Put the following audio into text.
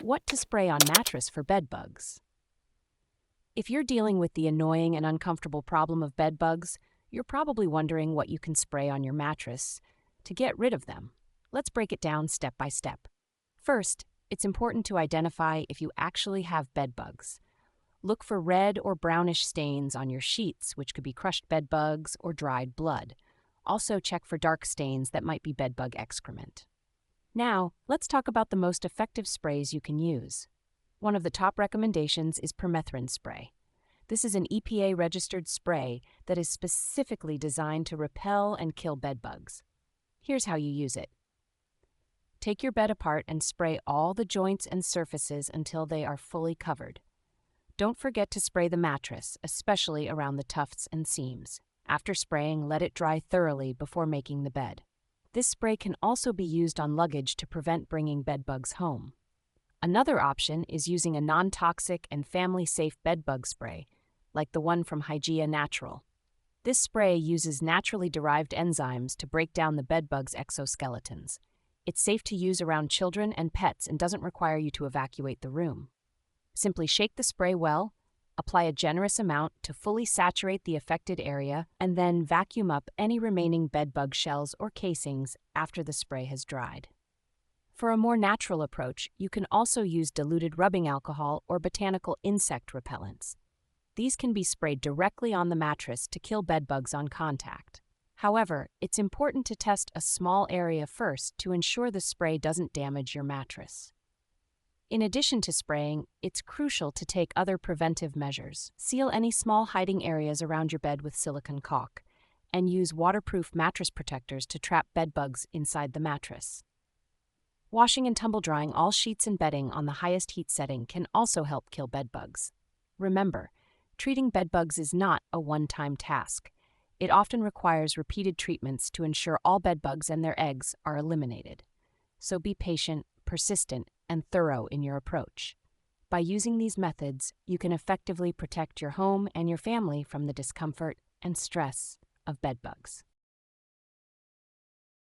What to spray on mattress for bed bugs. If you're dealing with the annoying and uncomfortable problem of bed bugs, you're probably wondering what you can spray on your mattress to get rid of them. Let's break it down step by step. First, it's important to identify if you actually have bed bugs. Look for red or brownish stains on your sheets, which could be crushed bed bugs or dried blood. Also, check for dark stains that might be bed bug excrement. Now, let's talk about the most effective sprays you can use. One of the top recommendations is permethrin spray. This is an EPA-registered spray that is specifically designed to repel and kill bed bugs. Here's how you use it. Take your bed apart and spray all the joints and surfaces until they are fully covered. Don't forget to spray the mattress, especially around the tufts and seams. After spraying, let it dry thoroughly before making the bed. This spray can also be used on luggage to prevent bringing bed bugs home. Another option is using a non-toxic and family-safe bed bug spray, like the one from Hygieia Natural. This spray uses naturally derived enzymes to break down the bed bug's exoskeletons. It's safe to use around children and pets and doesn't require you to evacuate the room. Simply shake the spray well, apply a generous amount to fully saturate the affected area, and then vacuum up any remaining bed bug shells or casings after the spray has dried. For a more natural approach, you can also use diluted rubbing alcohol or botanical insect repellents. These can be sprayed directly on the mattress to kill bed bugs on contact. However, it's important to test a small area first to ensure the spray doesn't damage your mattress. In addition to spraying, it's crucial to take other preventive measures. Seal any small hiding areas around your bed with silicone caulk, and use waterproof mattress protectors to trap bed bugs inside the mattress. Washing and tumble drying all sheets and bedding on the highest heat setting can also help kill bed bugs. Remember, treating bed bugs is not a one-time task. It often requires repeated treatments to ensure all bed bugs and their eggs are eliminated. So be patient, persistent, and thorough in your approach. By using these methods, you can effectively protect your home and your family from the discomfort and stress of bed bugs.